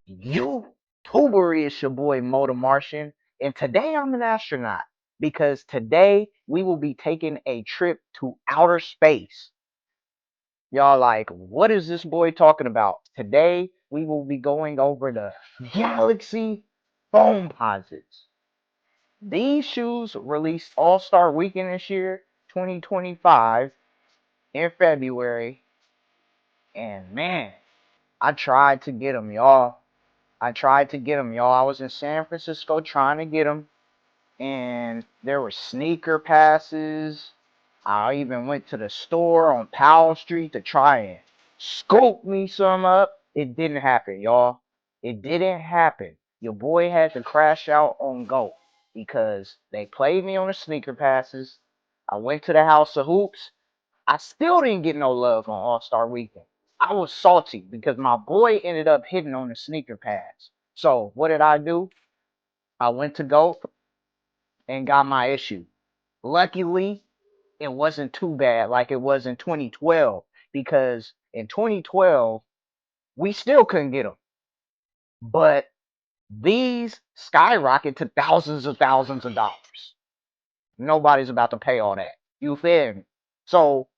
YouTuber, it's your boy Motor Martian, and today I'm an astronaut because today we will be taking a trip to outer space. Y'all like, what is this boy talking about? Today we will be going over the Galaxy Foamposites. These shoes released All-Star Weekend this year, 2025, in February, and man, I tried to get them, y'all. I was in San Francisco trying to get them, and there were sneaker passes. I even went to the store on Powell Street to try and scoop me some up. It didn't happen, y'all. It didn't happen. Your boy had to crash out on Go because they played me on the sneaker passes. I went to the House of Hoops. I still didn't get no love on All-Star Weekend. I was salty because my boy ended up hitting on the sneaker pads. So what did I do? I went to Go and got my issue. Luckily, it wasn't too bad like it was in 2012 because in 2012 we still couldn't get them. But these skyrocket to thousands of dollars. Nobody's about to pay all that. You feel me? So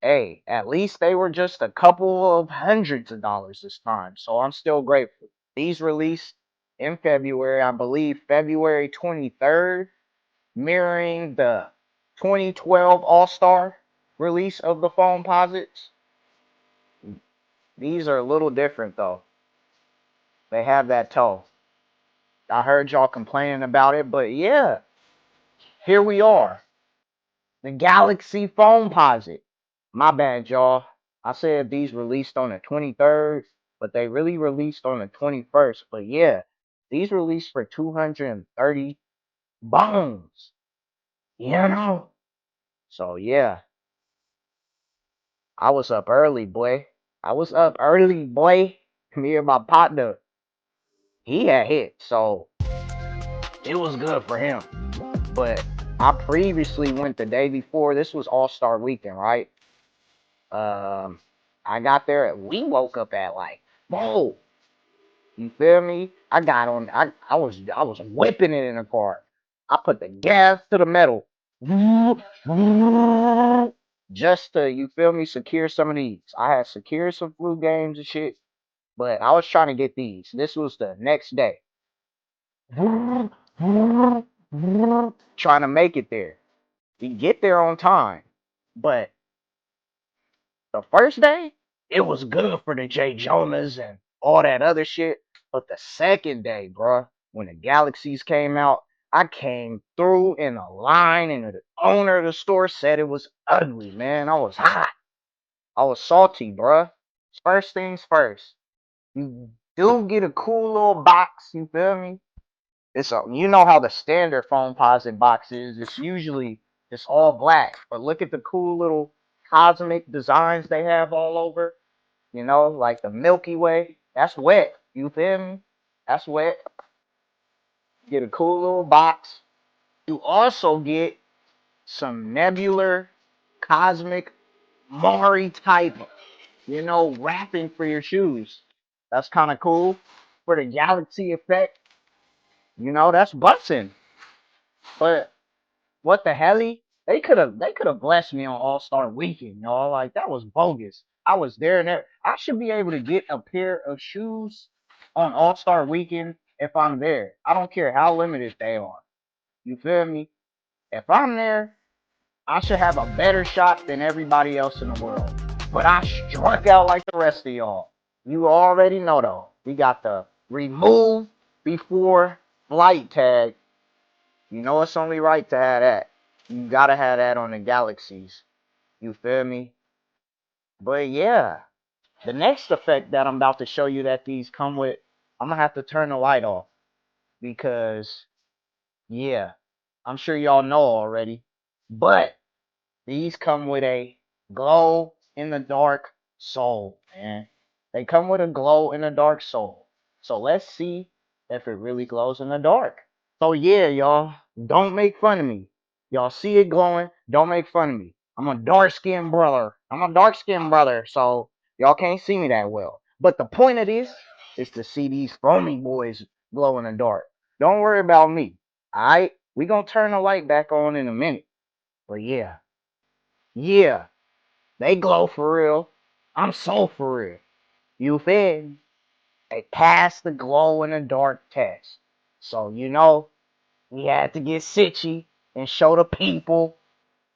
hey, at least they were just a couple of hundreds of dollars this time. So I'm still grateful. These released in February, I believe February 23rd, mirroring the 2012 All-Star release of the Foamposites. These are a little different though. They have that toe. I heard y'all complaining about it, but yeah, here we are. The Galaxy Foamposite. My bad, y'all. I said these released on the 23rd, but they really released on the 21st. But yeah, these released for 230 bones. You know? So yeah, I was up early, boy. I was up early, boy. Me and my partner, he had hit, so it was good for him. But I previously went the day before. This was All Star Weekend, right? Um, I got there. We woke up at like, whoa. You feel me? I got on. I was whipping it in the car. I put the gas to the metal, just to, you feel me, secure some of these. I had secured some flu games and shit, but I was trying to get these. This was the next day. Trying to make it there. We get there on time, but the first day, it was good for the J. Jonas and all that other shit. But the second day, bruh, when the Galaxies came out, I came through in a line, and the owner of the store said it was ugly, man. I was hot. I was salty, bruh. First things first. You do get a cool little box, you feel me? It's a, you know how the standard foam posit box is. It's usually just all black. But look at the cool little cosmic designs they have all over. You know, like the Milky Way. That's wet. You feel me? That's wet. Get a cool little box. You also get some nebular, cosmic, Mari type, wrapping for your shoes. That's kind of cool. For the galaxy effect, that's busting. But what the hell? They could have blessed me on All Star Weekend, y'all. Like that was bogus. I was there and there. I should be able to get a pair of shoes on All Star Weekend if I'm there. I don't care how limited they are. You feel me? If I'm there, I should have a better shot than everybody else in the world. But I struck out like the rest of y'all. You already know though. We got the remove before flight tag. You know it's only right to have that. You gotta have that on the galaxies. You feel me? But yeah, the next effect that I'm about to show you that these come with, I'm gonna have to turn the light off because yeah, I'm sure y'all know already. But these come with a glow in the dark soul, man. They come with a glow in the dark soul. So let's see if it really glows in the dark. So yeah, y'all, don't make fun of me. Y'all see it glowing, don't make fun of me. I'm a dark skinned brother. So y'all can't see me that well. But the point of this, is to see these foamy boys glow in the dark. Don't worry about me. Alright? We gonna turn the light back on in a minute. But yeah. Yeah. They glow for real. I'm so for real. You fed. They passed the glow in the dark test. So we had to get sitchy and show the people.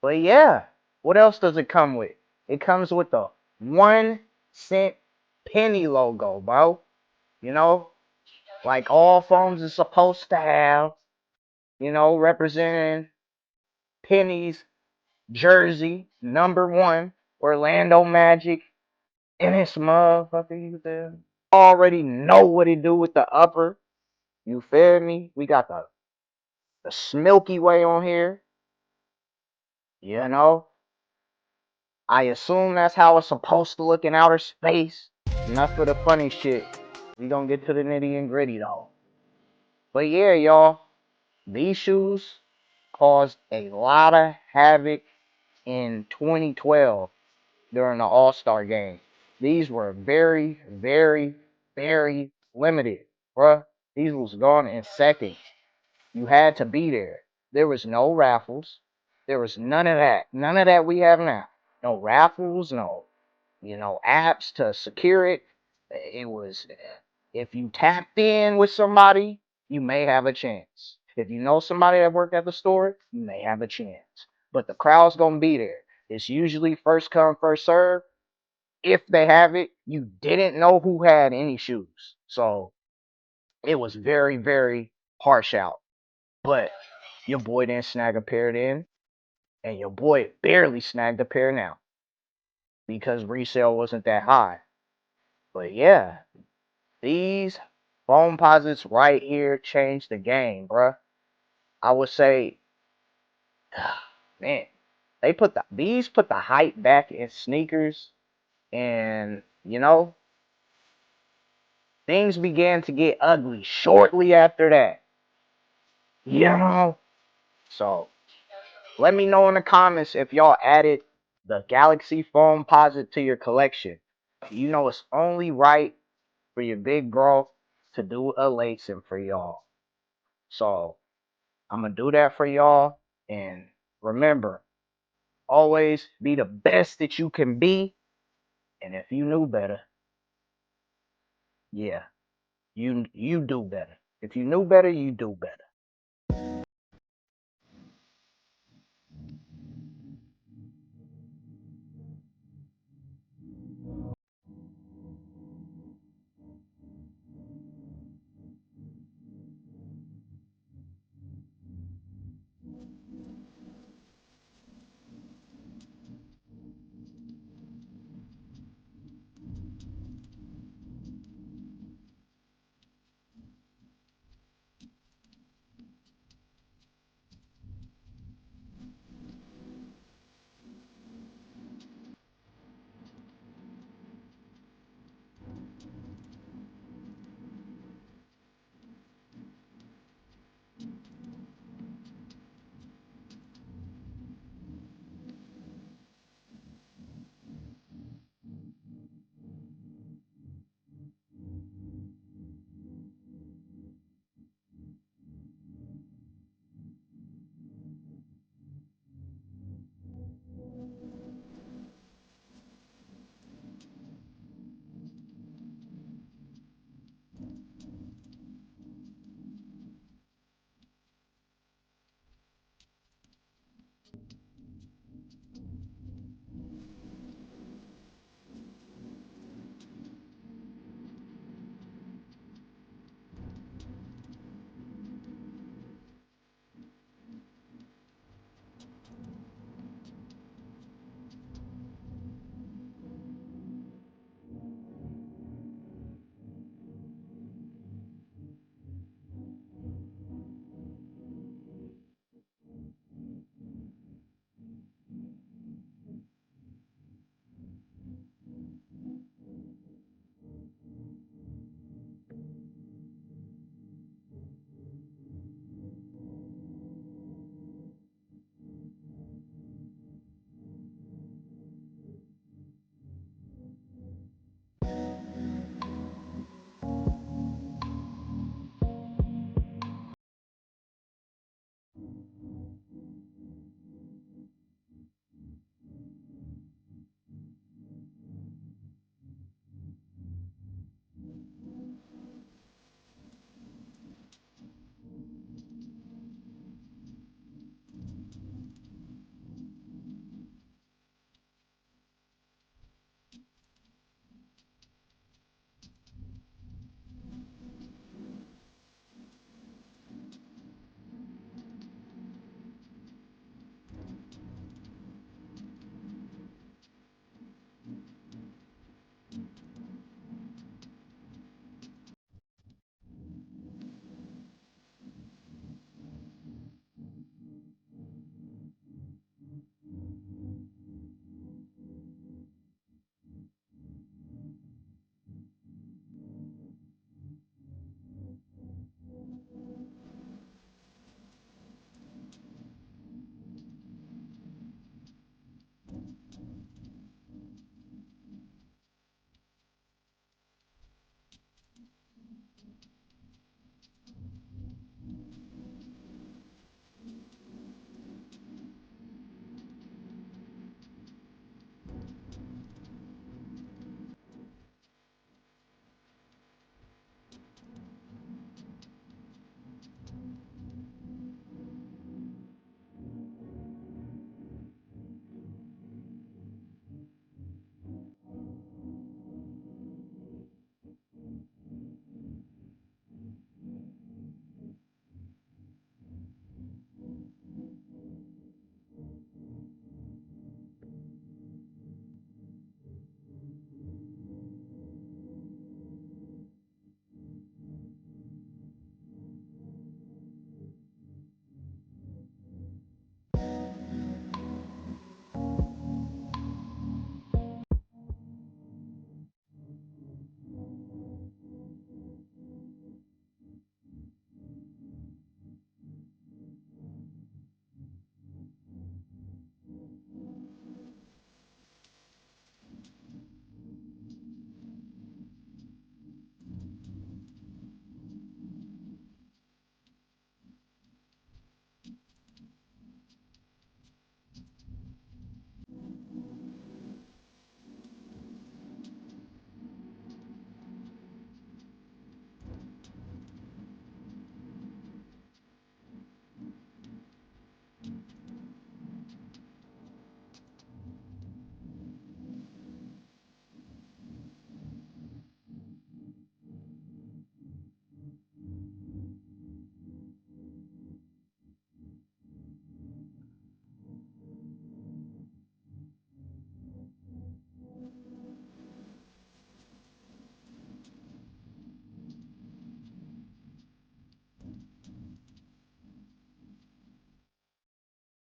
But yeah, what else does it come with? It comes with the 1 cent penny logo, bro. You know, like all phones is supposed to have, representing Penny's jersey, number 1, Orlando Magic, in this motherfucker, you feel me? Already know what it do with the upper. You feel me? We got the Milky Way on here. You know, I assume that's how it's supposed to look in outer space. Enough of the funny shit. We gonna get to the nitty and gritty though. But yeah, y'all, these shoes caused a lot of havoc in 2012 during the All-Star game. These were very, very, very limited, bruh. These was gone in seconds. You had to be there. There was no raffles. There was none of that. None of that we have now. No raffles, no, apps to secure it. It was, if you tapped in with somebody, you may have a chance. If you know somebody that worked at the store, you may have a chance. But the crowd's gonna be there. It's usually first come, first serve. If they have it, you didn't know who had any shoes. So it was very, very harsh out. But your boy didn't snag a pair then, and your boy barely snagged a pair now because resale wasn't that high. But yeah, these Foamposites right here changed the game, bruh. I would say, man, these put the hype back in sneakers, and things began to get ugly shortly after that. So let me know in the comments if y'all added the Galaxy Foamposite to your collection. It's only right for your big bro to do a lacing for y'all. So I'm gonna do that for y'all. And remember, always be the best that you can be. And if you knew better, yeah, you do better. If you knew better, you do better.